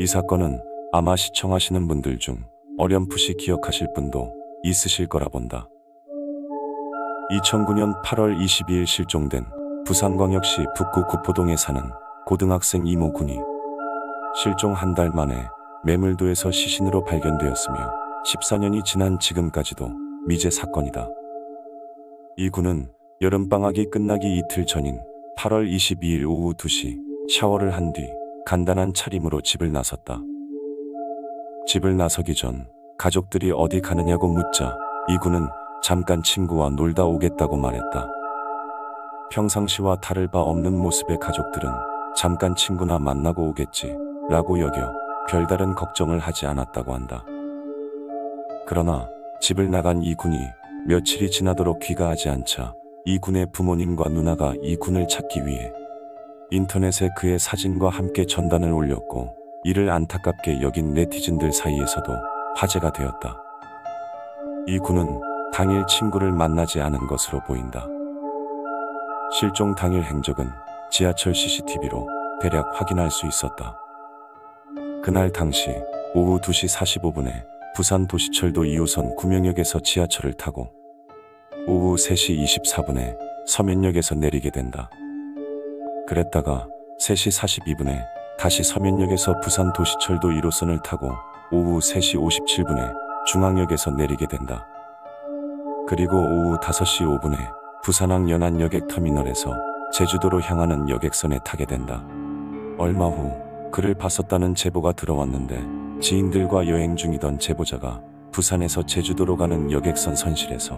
이 사건은 아마 시청하시는 분들 중 어렴풋이 기억하실 분도 있으실 거라 본다. 2009년 8월 22일 실종된 부산광역시 북구 구포동에 사는 고등학생 이모 군이 실종 한 달 만에 매물도에서 시신으로 발견되었으며 14년이 지난 지금까지도 미제 사건이다. 이 군은 여름방학이 끝나기 이틀 전인 8월 22일 오후 2시 샤워를 한 뒤 간단한 차림으로 집을 나섰다. 집을 나서기 전 가족들이 어디 가느냐고 묻자 이 군은 잠깐 친구와 놀다 오겠다고 말했다. 평상시와 다를 바 없는 모습의 가족들은 잠깐 친구나 만나고 오겠지 라고 여겨 별다른 걱정을 하지 않았다고 한다. 그러나 집을 나간 이 군이 며칠이 지나도록 귀가하지 않자 이 군의 부모님과 누나가 이 군을 찾기 위해 인터넷에 그의 사진과 함께 전단을 올렸고 이를 안타깝게 여긴 네티즌들 사이에서도 화제가 되었다. 이 군은 당일 친구를 만나지 않은 것으로 보인다. 실종 당일 행적은 지하철 CCTV로 대략 확인할 수 있었다. 그날 당시 오후 2시 45분에 부산 도시철도 2호선 구명역에서 지하철을 타고 오후 3시 24분에 서면역에서 내리게 된다. 그랬다가 3시 42분에 다시 서면역에서 부산 도시철도 1호선을 타고 오후 3시 57분에 중앙역에서 내리게 된다. 그리고 오후 5시 5분에 부산항 연안여객터미널에서 제주도로 향하는 여객선에 타게 된다. 얼마 후 그를 봤었다는 제보가 들어왔는데 지인들과 여행 중이던 제보자가 부산에서 제주도로 가는 여객선 선실에서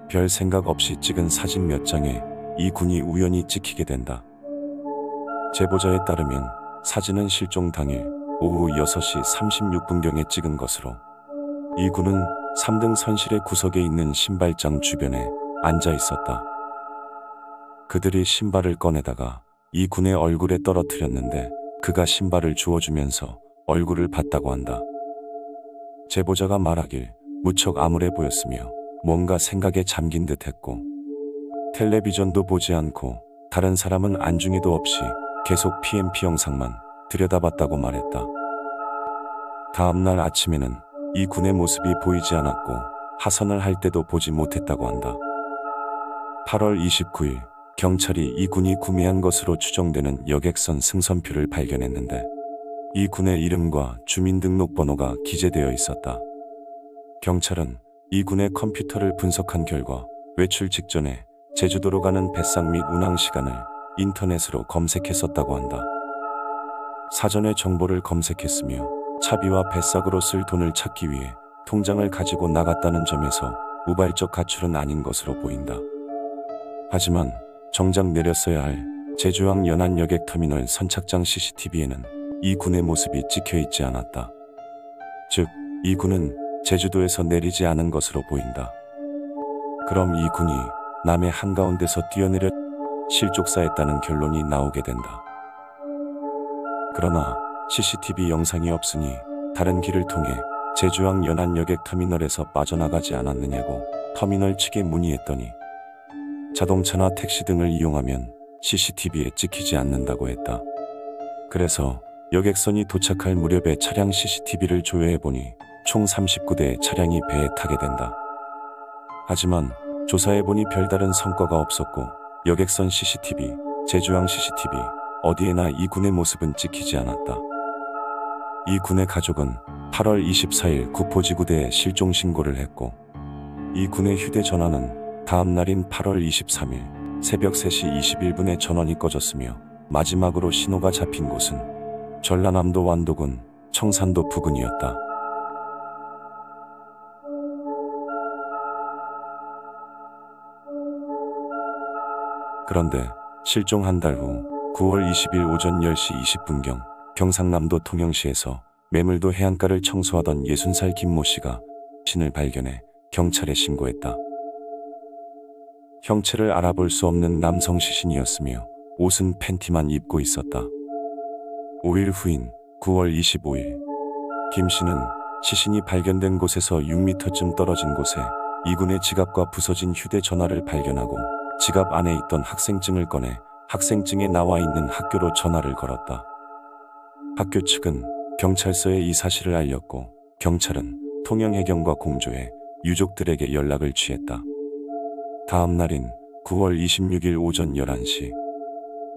별 생각 없이 찍은 사진 몇 장에 이 군이 우연히 찍히게 된다. 제보자에 따르면 사진은 실종 당일 오후 6시 36분경에 찍은 것으로 이 군은 3등 선실의 구석에 있는 신발장 주변에 앉아 있었다. 그들이 신발을 꺼내다가 이 군의 얼굴에 떨어뜨렸는데 그가 신발을 주워주면서 얼굴을 봤다고 한다. 제보자가 말하길 무척 암울해 보였으며 뭔가 생각에 잠긴 듯 했고 텔레비전도 보지 않고 다른 사람은 안중에도 없이 계속 PMP 영상만 들여다봤다고 말했다. 다음날 아침에는 이 군의 모습이 보이지 않았고 하선을 할 때도 보지 못했다고 한다. 8월 29일 경찰이 이 군이 구매한 것으로 추정되는 여객선 승선표를 발견했는데 이 군의 이름과 주민등록번호가 기재되어 있었다. 경찰은 이 군의 컴퓨터를 분석한 결과 외출 직전에 제주도로 가는 배상 및 운항 시간을 인터넷으로 검색했었다고 한다. 사전에 정보를 검색했으며 차비와 배삭으로 쓸 돈을 찾기 위해 통장을 가지고 나갔다는 점에서 우발적 가출은 아닌 것으로 보인다. 하지만 정작 내렸어야 할 제주항 연안여객터미널 선착장 CCTV에는 이 군의 모습이 찍혀있지 않았다. 즉, 이 군은 제주도에서 내리지 않은 것으로 보인다. 그럼 이 군이 남해 한가운데서 뛰어내려 실족사했다는 결론이 나오게 된다. 그러나 CCTV 영상이 없으니 다른 길을 통해 제주항 연안여객터미널에서 빠져나가지 않았느냐고 터미널 측에 문의했더니 자동차나 택시 등을 이용하면 CCTV에 찍히지 않는다고 했다. 그래서 여객선이 도착할 무렵에 차량 CCTV를 조회해보니 총 39대의 차량이 배에 타게 된다. 하지만 조사해보니 별다른 성과가 없었고 여객선 CCTV, 제주항 CCTV 어디에나 이 군의 모습은 찍히지 않았다. 이 군의 가족은 8월 24일 구포지구대에 실종 신고를 했고 이 군의 휴대전화는 다음 날인 8월 23일 새벽 3시 21분에 전원이 꺼졌으며 마지막으로 신호가 잡힌 곳은 전라남도 완도군 청산도 부근이었다. 그런데 실종 한 달 후 9월 20일 오전 10시 20분경 경상남도 통영시에서 매물도 해안가를 청소하던 60살 김모 씨가 신을 발견해 경찰에 신고했다. 형체를 알아볼 수 없는 남성 시신이었으며 옷은 팬티만 입고 있었다. 5일 후인 9월 25일 김 씨는 시신이 발견된 곳에서 6m쯤 떨어진 곳에 이군의 지갑과 부서진 휴대전화를 발견하고 지갑 안에 있던 학생증을 꺼내 학생증에 나와 있는 학교로 전화를 걸었다. 학교 측은 경찰서에 이 사실을 알렸고 경찰은 통영해경과 공조해 유족들에게 연락을 취했다. 다음 날인 9월 26일 오전 11시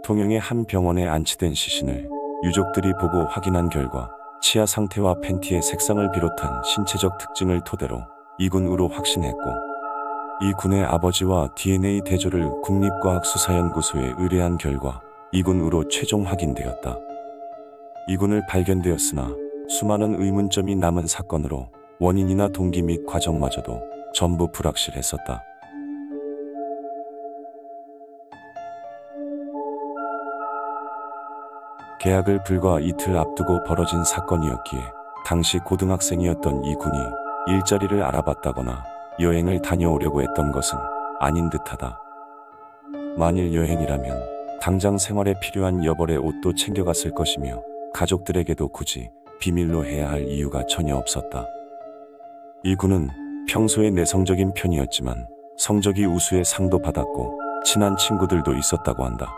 통영의 한 병원에 안치된 시신을 유족들이 보고 확인한 결과 치아 상태와 팬티의 색상을 비롯한 신체적 특징을 토대로 이군으로 확신했고 이 군의 아버지와 DNA 대조를 국립과학수사연구소에 의뢰한 결과 이군으로 최종 확인되었다. 이군을 발견되었으나 수많은 의문점이 남은 사건으로 원인이나 동기 및 과정마저도 전부 불확실했었다. 개학을 불과 이틀 앞두고 벌어진 사건이었기에 당시 고등학생이었던 이 군이 일자리를 알아봤다거나 여행을 다녀오려고 했던 것은 아닌 듯하다. 만일 여행이라면 당장 생활에 필요한 여벌의 옷도 챙겨갔을 것이며 가족들에게도 굳이 비밀로 해야 할 이유가 전혀 없었다. 이 군은 평소에 내성적인 편이었지만 성적이 우수해 상도 받았고 친한 친구들도 있었다고 한다.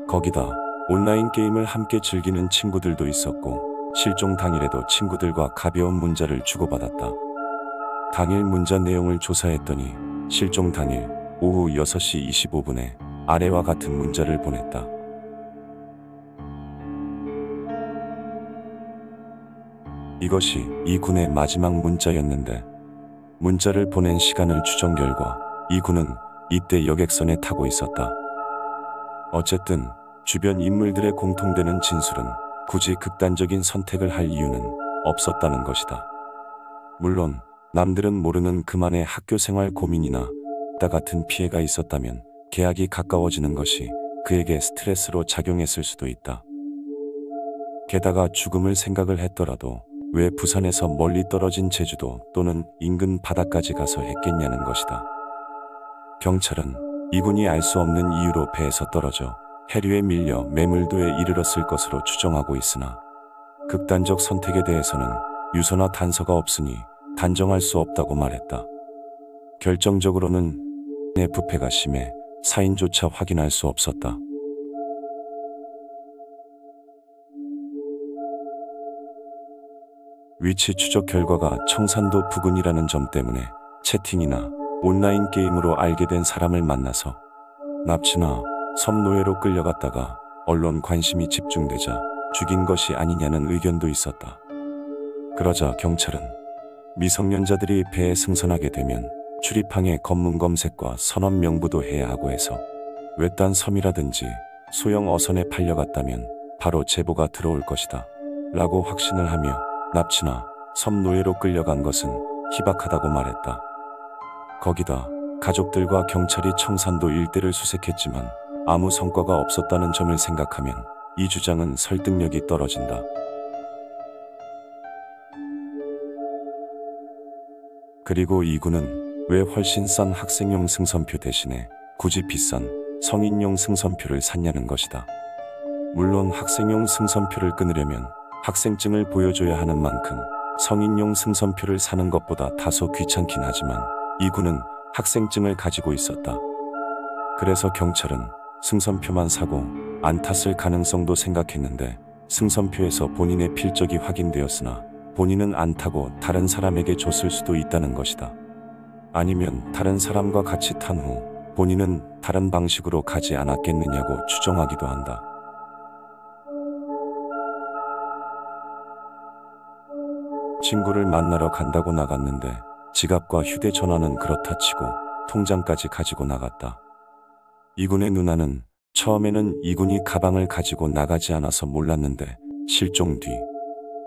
거기다 온라인 게임을 함께 즐기는 친구들도 있었고 실종 당일에도 친구들과 가벼운 문자를 주고받았다. 당일 문자 내용을 조사했더니 실종 당일 오후 6시 25분에 아래와 같은 문자를 보냈다. 이것이 이 군의 마지막 문자였는데 문자를 보낸 시간을 추정 결과 이 군은 이때 여객선에 타고 있었다. 어쨌든 주변 인물들의 공통되는 진술은 굳이 극단적인 선택을 할 이유는 없었다는 것이다. 물론 남들은 모르는 그만의 학교생활 고민이나 따 같은 피해가 있었다면 개학이 가까워지는 것이 그에게 스트레스로 작용했을 수도 있다. 게다가 죽음을 생각을 했더라도 왜 부산에서 멀리 떨어진 제주도 또는 인근 바다까지 가서 했겠냐는 것이다. 경찰은 이군이 알 수 없는 이유로 배에서 떨어져 해류에 밀려 매물도에 이르렀을 것으로 추정하고 있으나 극단적 선택에 대해서는 유서나 단서가 없으니 단정할 수 없다고 말했다. 결정적으로는 내 부패가 심해 사인조차 확인할 수 없었다. 위치 추적 결과가 청산도 부근이라는 점 때문에 채팅이나 온라인 게임으로 알게 된 사람을 만나서 납치나 섬노예로 끌려갔다가 언론 관심이 집중되자 죽인 것이 아니냐는 의견도 있었다. 그러자 경찰은 미성년자들이 배에 승선하게 되면 출입항의 검문 검색과 선원 명부도 해야 하고 해서 외딴 섬이라든지 소형 어선에 팔려갔다면 바로 제보가 들어올 것이다 라고 확신을 하며 납치나 섬노예로 끌려간 것은 희박하다고 말했다. 거기다 가족들과 경찰이 청산도 일대를 수색했지만 아무 성과가 없었다는 점을 생각하면 이 주장은 설득력이 떨어진다. 그리고 이 군은 왜 훨씬 싼 학생용 승선표 대신에 굳이 비싼 성인용 승선표를 샀냐는 것이다. 물론 학생용 승선표를 끊으려면 학생증을 보여줘야 하는 만큼 성인용 승선표를 사는 것보다 다소 귀찮긴 하지만 이 군은 학생증을 가지고 있었다. 그래서 경찰은 승선표만 사고 안 탔을 가능성도 생각했는데 승선표에서 본인의 필적이 확인되었으나 본인은 안 타고 다른 사람에게 줬을 수도 있다는 것이다. 아니면 다른 사람과 같이 탄 후 본인은 다른 방식으로 가지 않았겠느냐고 추정하기도 한다. 친구를 만나러 간다고 나갔는데 지갑과 휴대전화는 그렇다 치고 통장까지 가지고 나갔다. 이군의 누나는 처음에는 이군이 가방을 가지고 나가지 않아서 몰랐는데 실종 뒤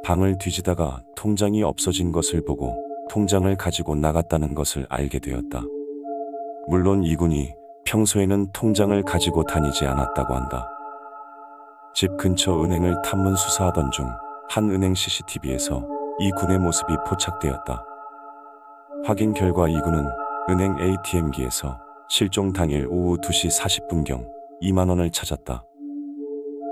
방을 뒤지다가 통장이 없어진 것을 보고 통장을 가지고 나갔다는 것을 알게 되었다. 물론 이군이 평소에는 통장을 가지고 다니지 않았다고 한다. 집 근처 은행을 탐문 수사하던 중 한 은행 CCTV에서 이 군의 모습이 포착되었다. 확인 결과 이 군은 은행 ATM기에서 실종 당일 오후 2시 40분경 2만 원을 찾았다.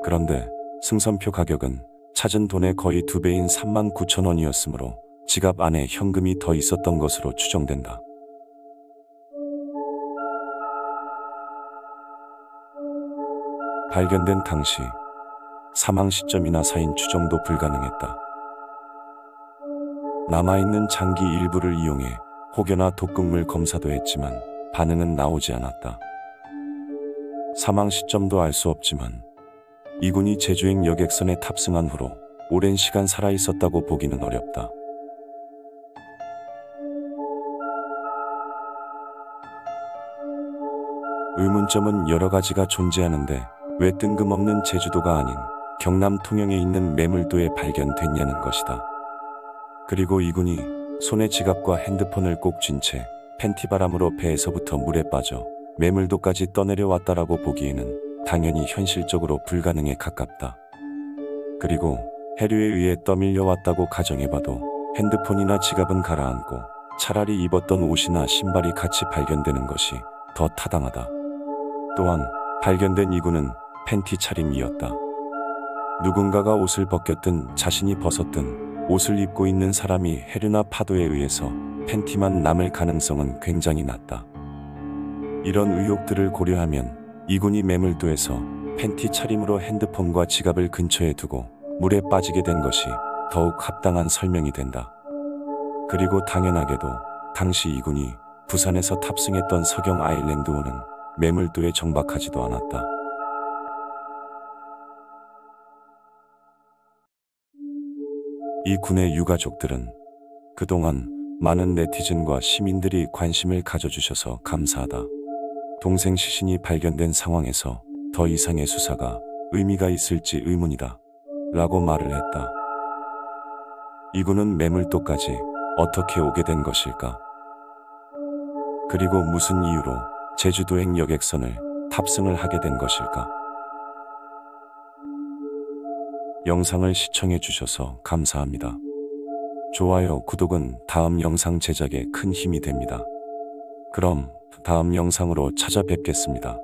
그런데 승선표 가격은 찾은 돈의 거의 2배인 3만 9천 원이었으므로 지갑 안에 현금이 더 있었던 것으로 추정된다. 발견된 당시 사망 시점이나 사인 추정도 불가능했다. 남아있는 장기 일부를 이용해 혹여나 독극물 검사도 했지만 반응은 나오지 않았다. 사망 시점도 알 수 없지만 이군이 제주행 여객선에 탑승한 후로 오랜 시간 살아있었다고 보기는 어렵다. 의문점은 여러 가지가 존재하는데 왜 뜬금없는 제주도가 아닌 경남 통영에 있는 매물도에 발견됐냐는 것이다. 그리고 이군이 손에 지갑과 핸드폰을 꼭 쥔 채 팬티바람으로 배에서부터 물에 빠져 매물도까지 떠내려왔다라고 보기에는 당연히 현실적으로 불가능에 가깝다. 그리고 해류에 의해 떠밀려왔다고 가정해봐도 핸드폰이나 지갑은 가라앉고 차라리 입었던 옷이나 신발이 같이 발견되는 것이 더 타당하다. 또한 발견된 이군은 팬티 차림이었다. 누군가가 옷을 벗겼든 자신이 벗었든 옷을 입고 있는 사람이 해류나 파도에 의해서 팬티만 남을 가능성은 굉장히 낮다. 이런 의혹들을 고려하면 이군이 매물도에서 팬티 차림으로 핸드폰과 지갑을 근처에 두고 물에 빠지게 된 것이 더욱 합당한 설명이 된다. 그리고 당연하게도 당시 이군이 부산에서 탑승했던 서경 아일랜드호는 매물도에 정박하지도 않았다. 이 군의 유가족들은 그동안 많은 네티즌과 시민들이 관심을 가져주셔서 감사하다. 동생 시신이 발견된 상황에서 더 이상의 수사가 의미가 있을지 의문이다. 라고 말을 했다. 이 군은 매물도까지 어떻게 오게 된 것일까? 그리고 무슨 이유로 제주도행 여객선을 탑승을 하게 된 것일까? 영상을 시청해 주셔서 감사합니다. 좋아요, 구독은 다음 영상 제작에 큰 힘이 됩니다. 그럼 다음 영상으로 찾아뵙겠습니다.